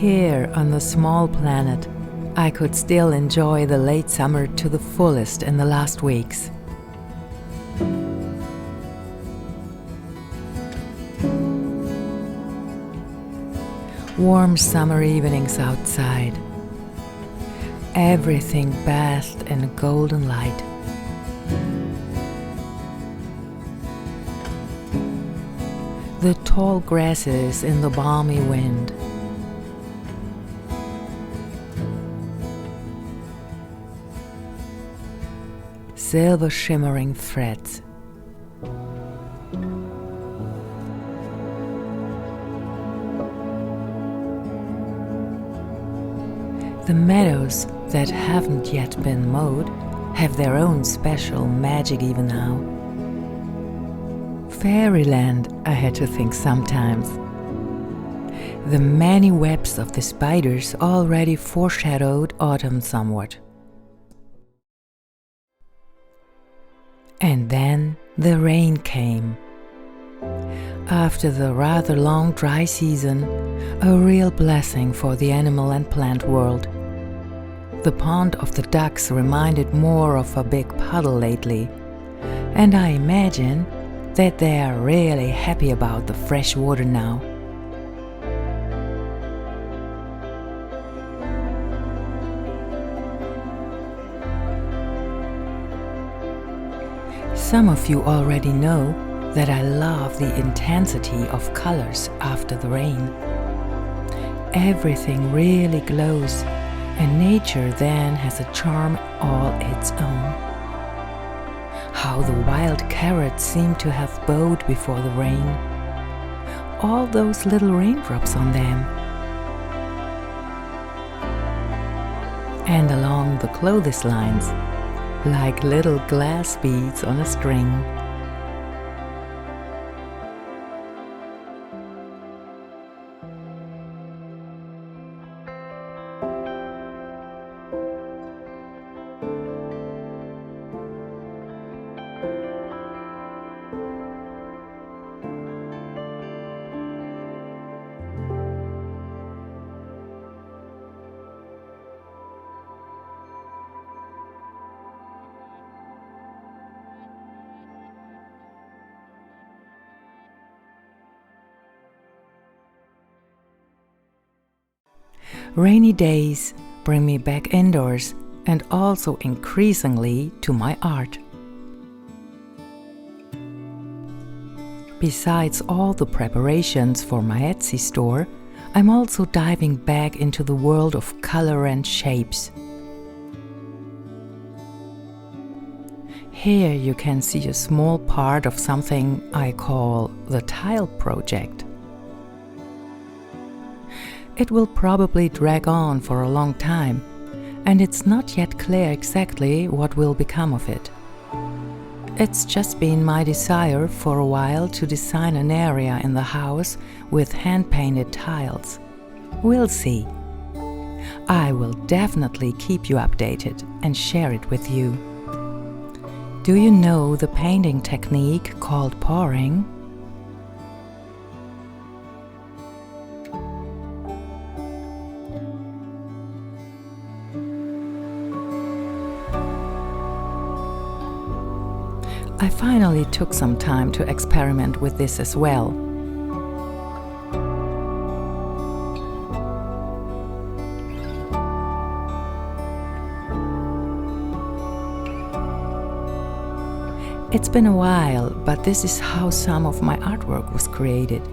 Here on the small planet, I could still enjoy the late summer to the fullest in the last weeks. Warm summer evenings outside, everything bathed in a golden light. The tall grasses in the balmy wind. Silver shimmering threads. The meadows that haven't yet been mowed have their own special magic even now. Fairyland, I had to think sometimes. The many webs of the spiders already foreshadowed autumn somewhat. And then the rain came. After the rather long dry season, a real blessing for the animal and plant world. The pond of the ducks reminded more of a big puddle lately, and I imagine that they are really happy about the fresh water now. Some of you already know that I love the intensity of colors after the rain. Everything really glows, and nature then has a charm all its own. How the wild carrots seem to have bowed before the rain. All those little raindrops on them. And along the clotheslines, like little glass beads on a string. Rainy days bring me back indoors and also increasingly to my art. Besides all the preparations for my Etsy store, I'm also diving back into the world of color and shapes. Here you can see a small part of something I call the tile project. It will probably drag on for a long time, and it's not yet clear exactly what will become of it. It's just been my desire for a while to design an area in the house with hand-painted tiles. We'll see. I will definitely keep you updated and share it with you. Do you know the painting technique called pouring? I finally took some time to experiment with this as well. It's been a while, but this is how some of my artwork was created.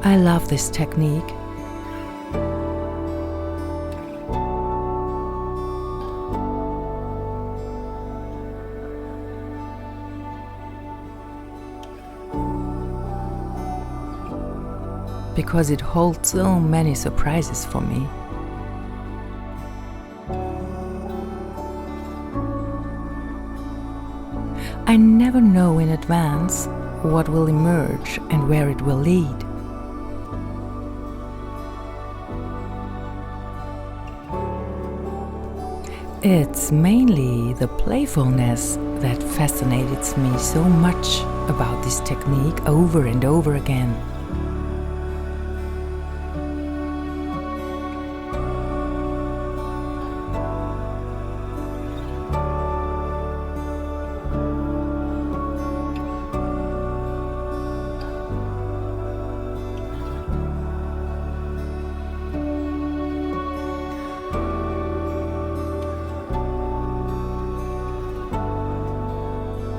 I love this technique. Because it holds so many surprises for me. I never know in advance what will emerge and where it will lead. It's mainly the playfulness that fascinates me so much about this technique over and over again.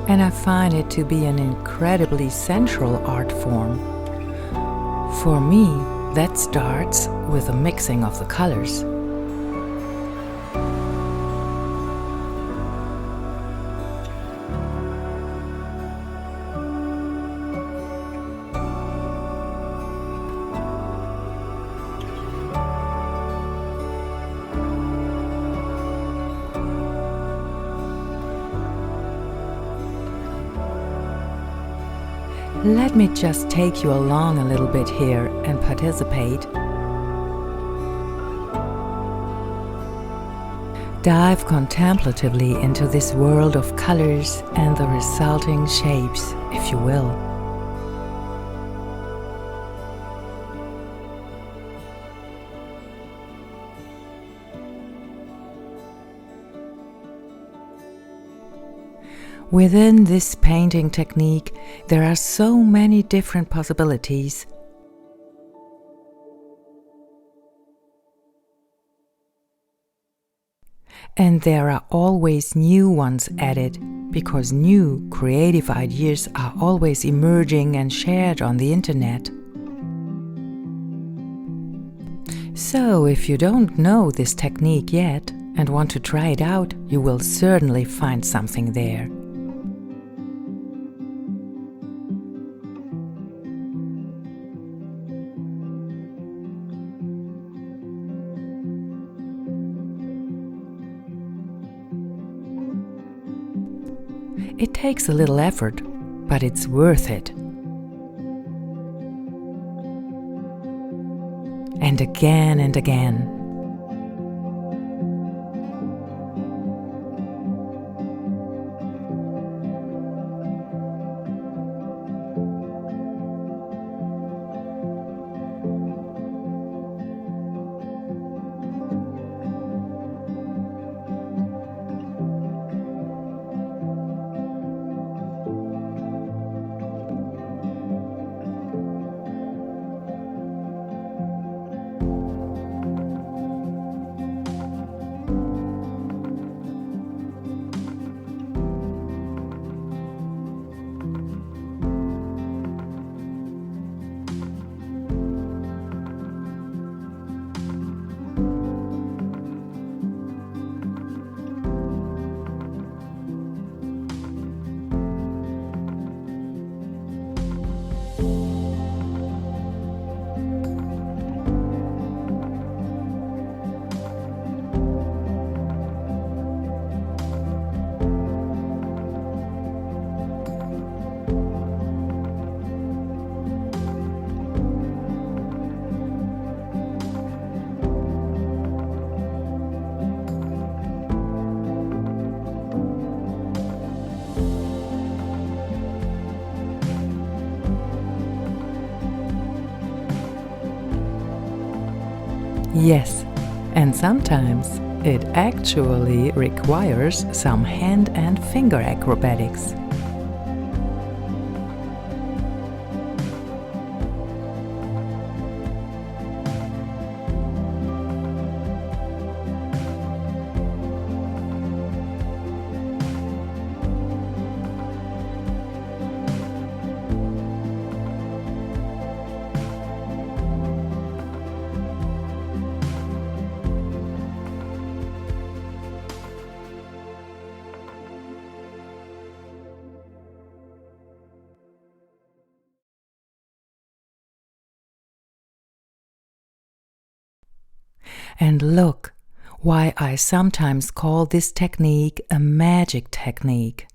And I find it to be an incredibly central art form. For me, that starts with the mixing of the colors. Let me just take you along a little bit here and participate. Dive contemplatively into this world of colors and the resulting shapes, if you will. Within this painting technique, there are so many different possibilities. And there are always new ones added, because new creative ideas are always emerging and shared on the internet. So, if you don't know this technique yet and want to try it out, you will certainly find something there. It takes a little effort, but it's worth it. And again and again. Yes, and sometimes it actually requires some hand and finger acrobatics. And look why I sometimes call this technique a magic technique.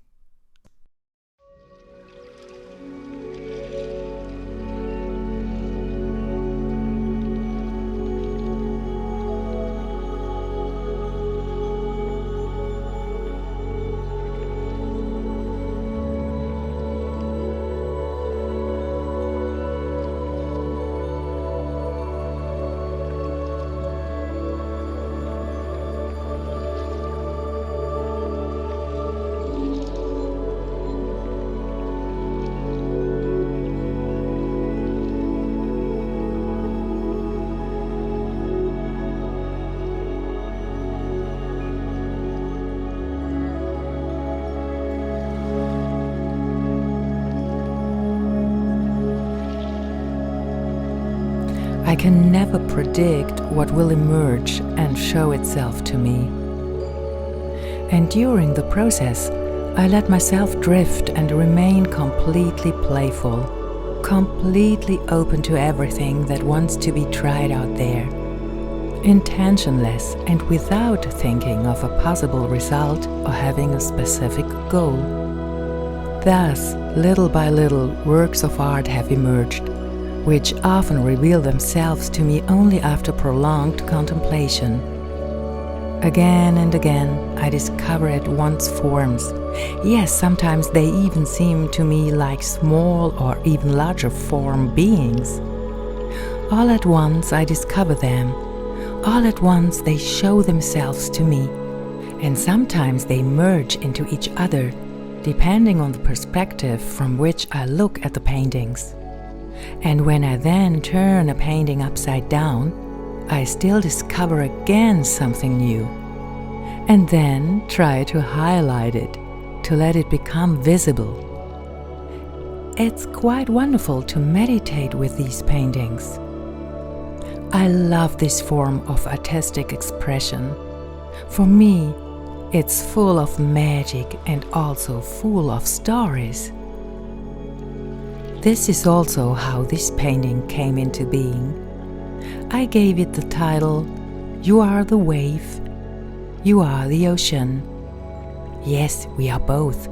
I can never predict what will emerge and show itself to me. And during the process, I let myself drift and remain completely playful, completely open to everything that wants to be tried out there, intentionless and without thinking of a possible result or having a specific goal. Thus, little by little, works of art have emerged, which often reveal themselves to me only after prolonged contemplation. Again and again, I discover at once forms. Yes, sometimes they even seem to me like small or even larger form beings. All at once I discover them. All at once they show themselves to me. And sometimes they merge into each other, depending on the perspective from which I look at the paintings. And when I then turn a painting upside down, I still discover again something new, and then try to highlight it, to let it become visible. It's quite wonderful to meditate with these paintings. I love this form of artistic expression. For me, it's full of magic and also full of stories. This is also how this painting came into being. I gave it the title, "You are the wave, you are the ocean." Yes, we are both.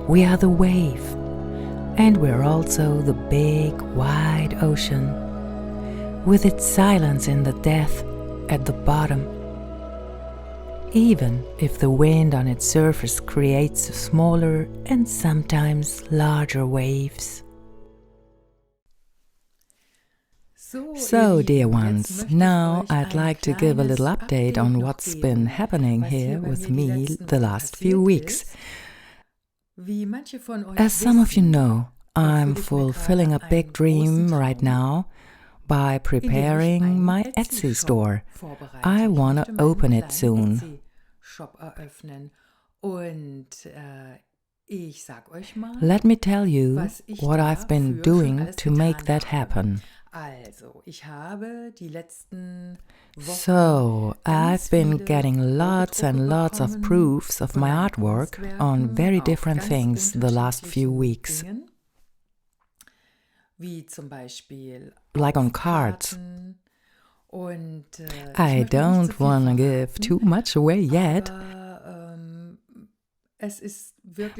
We are the wave, and we're also the big, wide ocean, with its silence in the depth at the bottom. Even if the wind on its surface creates smaller and sometimes larger waves. So, dear ones, now I'd like to give a little update on what's been happening here with me the last few weeks. As some of you know, I'm fulfilling a big dream right now by preparing my Etsy store. I want to open it soon. Let me tell you what I've been doing to make that happen. So, I've been getting lots and lots of proofs of my artwork on very different things the last few weeks. Like on cards. I don't want to give too much away yet,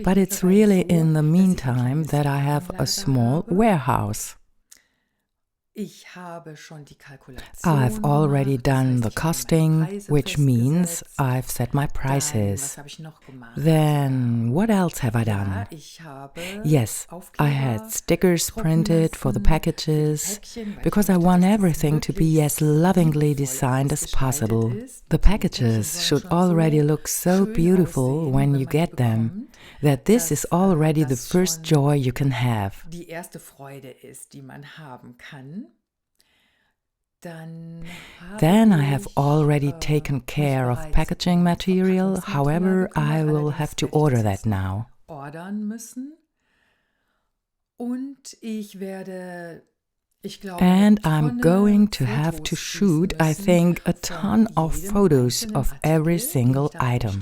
but it's really in the meantime that I have a small warehouse. I've already done the costing, which means I've set my prices. Then, what else have I done? Yes, I had stickers printed for the packages, because I want everything to be as lovingly designed as possible. The packages should already look so beautiful when you get them, that this is already the first joy you can have. Then I have already taken care of packaging material, however, I will have to order that now. And I'm going to have to shoot, I think, a ton of photos of every single item.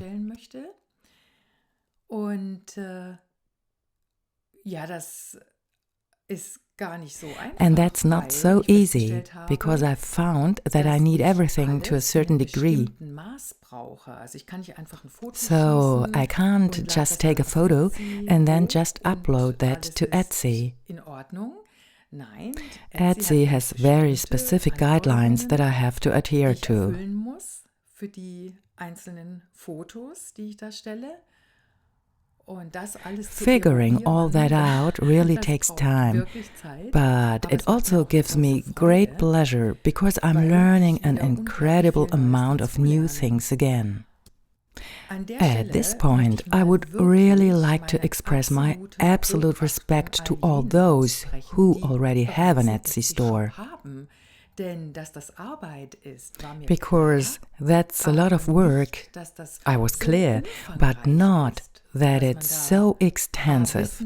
And that's not so easy, because I've found that I need everything to a certain degree. So I can't just take a photo and then just upload that to Etsy. Etsy has very specific guidelines that I have to adhere to. Figuring all that out really takes time, but it also gives me great pleasure because I'm learning an incredible amount of new things again. At this point, I would really like to express my absolute respect to all those who already have an Etsy store. Because that's a lot of work, I was clear, but not that it's so extensive.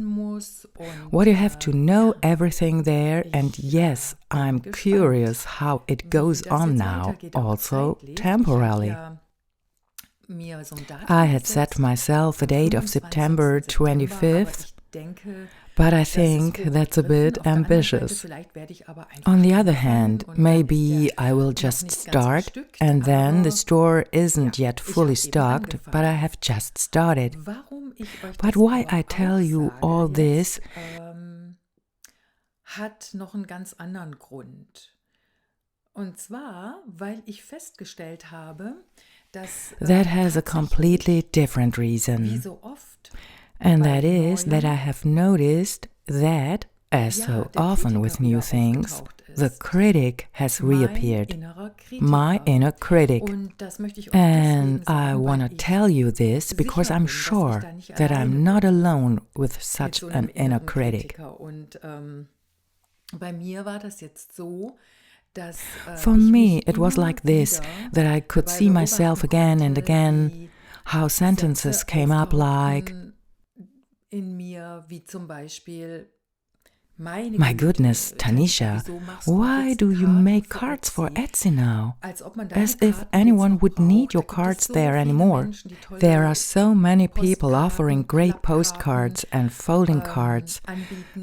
What you have to know everything there, and yes, I'm curious how it goes on now, also temporarily. I had set myself a date of September 25th, but I think that's a bit ambitious. On the other hand, maybe I will just start and then the store isn't yet fully stocked, but I have just started. But why I tell you all this hat noch einen ganz anderen Grund. Und zwar, weil ich festgestellt habe, dass that has a completely different reason. wie so oft And that is that I have noticed that, as so often with new things, the critic has reappeared, my inner critic. And I want to tell you this because I'm sure that I'm not alone with such an inner critic. For me, it was like this, that I could see myself again and again, how sentences came up like, my goodness, Tanisha, why do you make cards for Etsy now? As if anyone would need your cards there anymore. There are so many people offering great postcards and folding cards.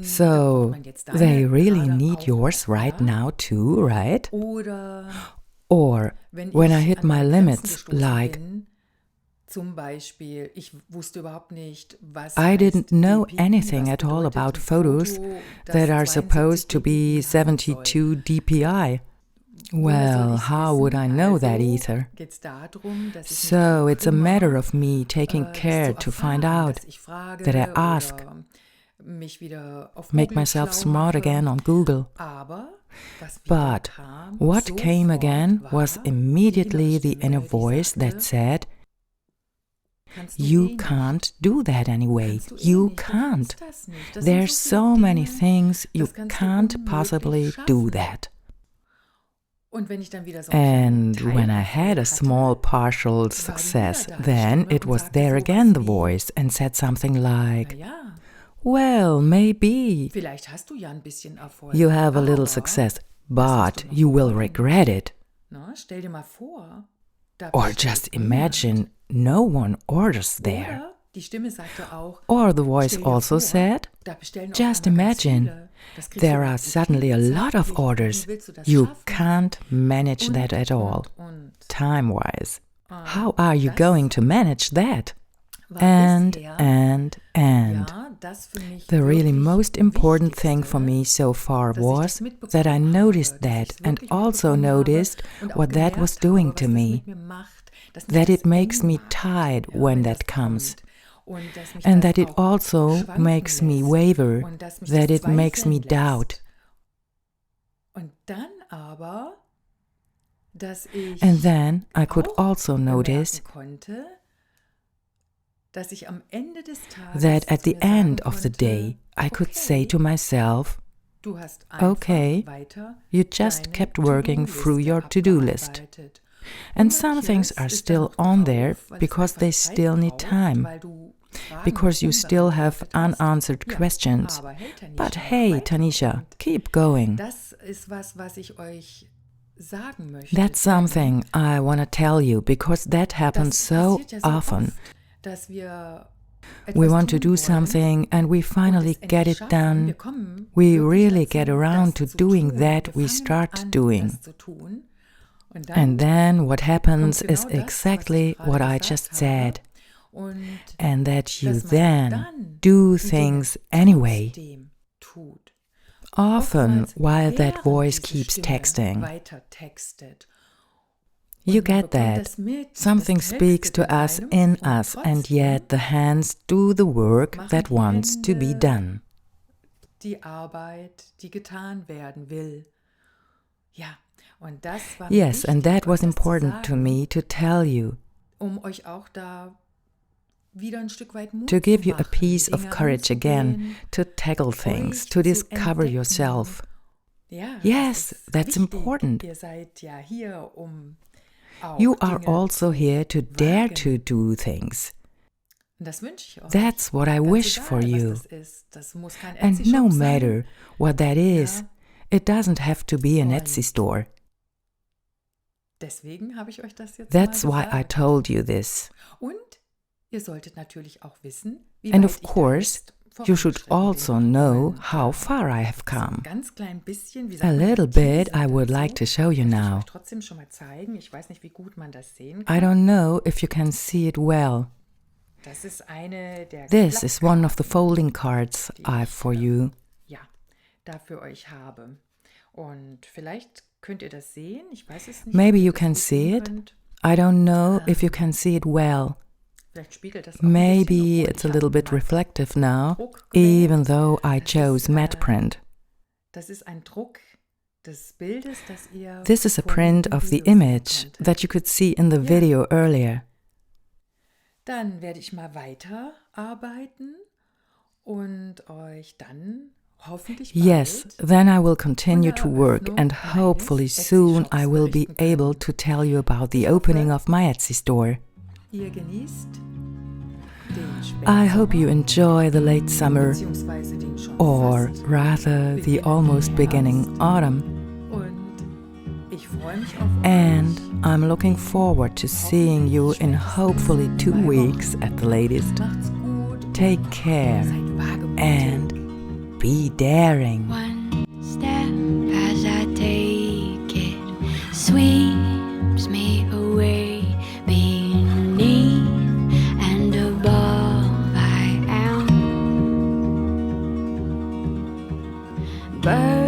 So they really need yours right now too, right? Or when I hit my limits, like, I didn't know anything at all about photos that are supposed to be 72 dpi. Well, how would I know that either? So it's a matter of me taking care to find out, that I ask, make myself smart again on Google. But what came again was immediately the inner voice that said, you can't do that anyway. You can't. There's so many things you can't possibly do that. And when I had a small partial success, then it was there again the voice and said something like, well, maybe you have a little success, but you will regret it. Or just imagine no one orders there. Or the voice also said, just imagine, there are suddenly a lot of orders. You can't manage that at all, time-wise. How are you going to manage that? And. The really most important thing for me so far was that I noticed that and also noticed what that was doing to me. That it makes me tired when that comes. And that it also makes me waver, that it makes me doubt. And then I could also notice that at the end of the day, I could say to myself, okay, you just kept working through your to-do list. And some things are still on there because they still need time, because you still have unanswered questions. But hey, Tanisha, keep going. That's something I want to tell you because that happens so often. We want to do something and we finally get it done. We really get around to doing that we start doing. And then what happens is exactly what I just said. And that you then do things anyway. Often while that voice keeps texting. You get that. Something speaks to us in us, and yet the hands do the work that wants to be done. Yes, and that was important to me to tell you, to give you a piece of courage again, to tackle things, to discover yourself. Ja, Yes, das ist that's wichtig. important. Ihr seid ja hier, auch You are Dinge also zu here to dare wagen. to do things. Und das wünsche ich euch. That's what I Ganz wish egal, for was you. das ist. Das muss kein And no Etsy-Shop sein. matter what that is, Ja, it doesn't have to be an Und Etsy store. deswegen habe ich euch das jetzt That's mal why I gesagt. told you this. Und ihr solltet natürlich auch wissen, wie And weit of ich da course, jetzt you should vorangeschritten also bin. know Und how far I have so ein come. ganz klein bisschen, wie A sagt man, little ein bit Teaser I would dazu, like to show you möchte ich now. euch trotzdem schon mal zeigen. Ich weiß nicht, wie gut man das sehen I kann. don't know if you can see it well. Das ist eine der This is one of the Klappkarten, folding cards die I've ich for you. ja, da für euch habe. Und vielleicht könnt ihr das sehen. Ich weiß es nicht, Maybe ob ihr you das can gut see sehen it. könnt. I don't know if you can see it well. Vielleicht spiegelt das auch ein Maybe bisschen, obwohl it's a ich little habe bit mal reflective now, Druck gewählt. even though I Das chose ist, matte print. Das ist ein Druck des Bildes, das ihr This is a vorhin print im of the Video sehen image konntet. that you could see in the Ja. video earlier. Dann werde ich mal weiterarbeiten und euch dann hoffentlich Yes, bald then I will continue to von der work Eröffnung and meines hopefully soon I Etsy-Shops will be berichten können. able to tell you about the Ich hoffe, opening of my Etsy store. Ihr genießt den I hope you Spätsommer enjoy the late summer, beziehungsweise den schon or fast rather the beginnenden almost beginning Herbst. autumn. Und ich freue mich auf And euch. I'm looking forward to seeing you in hopefully 2 weeks at the latest. Macht's gut. Take care Seid wagemutig. and be daring. One step as I take it sweeps me away. Beneath and above I am. Birds